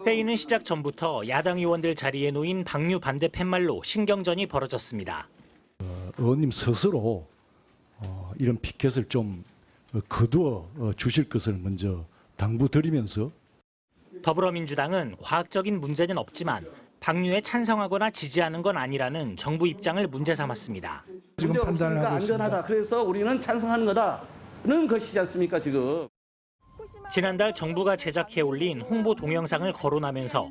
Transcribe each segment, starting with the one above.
회의는 시작 전부터 야당 의원들 자리에 놓인 방류 반대 팻말로 신경전이 벌어졌습니다. 의원님 스스로 이런 피켓을 좀 거두어 주실 것을 먼저 당부드리면서 더불어민주당은 과학적인 문제는 없지만 방류에 찬성하거나 지지하는 건 아니라는 정부 입장을 문제 삼았습니다. 지금 판단을 하고 있습니다. 안전하다. 그래서 우리는 찬성하는 거다는 것이지 않습니까 지금. 지난달 정부가 제작해 올린 홍보 동영상을 거론하면서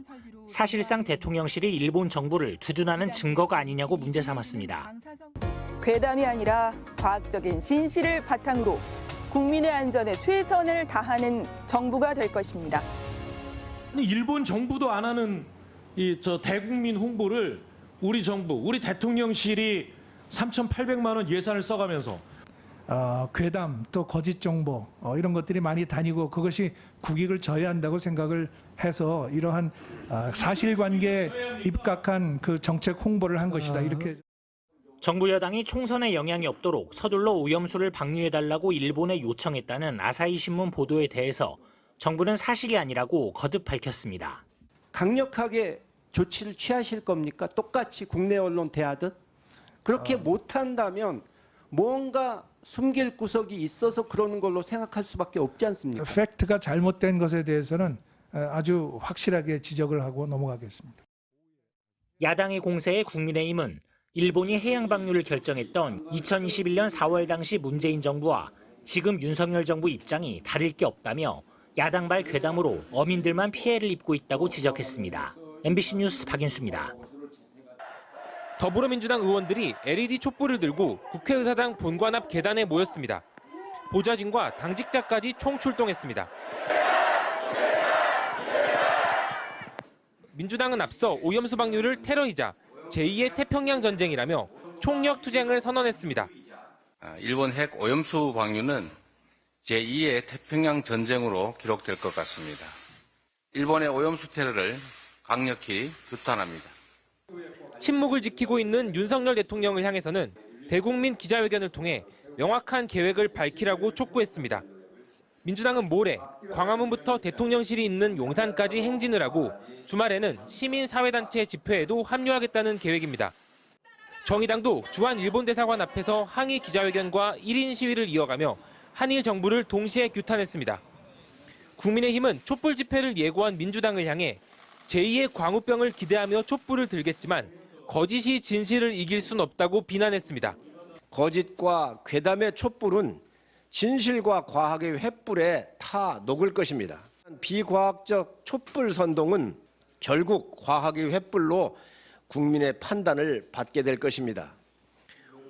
사실상 대통령실이 일본 정부를 두둔하는 증거가 아니냐고 문제 삼았습니다. 괴담이 아니라 과학적인 진실을 바탕으로 국민의 안전에 최선을 다하는 정부가 될 것입니다. 일본 정부도 안 하는 대국민 홍보를 우리 정부, 우리 대통령실이 3,800만 원 예산을 써가면서 괴담 또 거짓 정보 이런 것들이 많이 다니고 그것이 국익을 저해한다고 생각을 해서 이러한 사실관계에 입각한 그 정책 홍보를 한 것이다 이렇게. 정부 여당이 총선에 영향이 없도록 서둘러 오염수를 방류해달라고 일본에 요청했다는 아사히 신문 보도에 대해서 정부는 사실이 아니라고 거듭 밝혔습니다. 강력하게 조치를 취하실 겁니까? 똑같이 국내 언론 대하듯? 그렇게 못한다면 뭔가 숨길 구석이 있어서 그러는 걸로 생각할 수밖에 없지 않습니까? 팩트가 잘못된 것에 대해서는 아주 확실하게 지적을 하고 넘어가겠습니다. 야당의 공세에 국민의힘은 일본이 해양 방류를 결정했던 2021년 4월 당시 문재인 정부와 지금 윤석열 정부 입장이 다를 게 없다며 야당발 괴담으로 어민들만 피해를 입고 있다고 지적했습니다. MBC 뉴스 박인수입니다. 더불어민주당 의원들이 LED 촛불을 들고 국회의사당 본관 앞 계단에 모였습니다. 보좌진과 당직자까지 총출동했습니다. 민주당은 앞서 오염수 방류를 테러이자 제2의 태평양 전쟁이라며 총력 투쟁을 선언했습니다. 일본 핵 오염수 방류는 제2의 태평양 전쟁으로 기록될 것 같습니다. 일본의 오염수 테러를 강력히 규탄합니다. 침묵을 지키고 있는 윤석열 대통령을 향해서는 대국민 기자회견을 통해 명확한 계획을 밝히라고 촉구했습니다. 민주당은 모레 광화문부터 대통령실이 있는 용산까지 행진을 하고 주말에는 시민사회단체 집회에도 합류하겠다는 계획입니다. 정의당도 주한 일본 대사관 앞에서 항의 기자회견과 1인 시위를 이어가며 한일 정부를 동시에 규탄했습니다. 국민의힘은 촛불 집회를 예고한 민주당을 향해 제2의 광우병을 기대하며 촛불을 들겠지만 거짓이 진실을 이길 순 없다고 비난했습니다. 거짓과 괴담의 촛불은 진실과 과학의 횃불에 타 녹을 것입니다. 비과학적 촛불 선동은 결국 과학의 횃불로 국민의 판단을 받게 될 것입니다.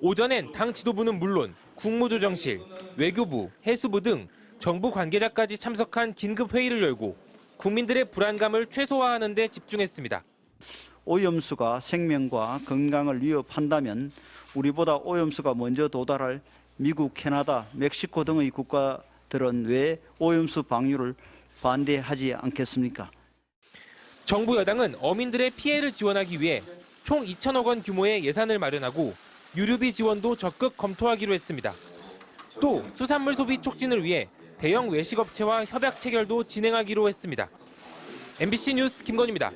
오전엔 당 지도부는 물론 국무조정실, 외교부, 해수부 등 정부 관계자까지 참석한 긴급 회의를 열고 국민들의 불안감을 최소화하는 데 집중했습니다. 오염수가 생명과 건강을 위협한다면 우리보다 오염수가 먼저 도달할 미국, 캐나다, 멕시코 등의 국가들은 왜 오염수 방류를 반대하지 않겠습니까? 정부 여당은 어민들의 피해를 지원하기 위해 총 2천억 원 규모의 예산을 마련하고 유류비 지원도 적극 검토하기로 했습니다. 또 수산물 소비 촉진을 위해 대형 외식업체와 협약 체결도 진행하기로 했습니다. MBC 뉴스 김건희입니다.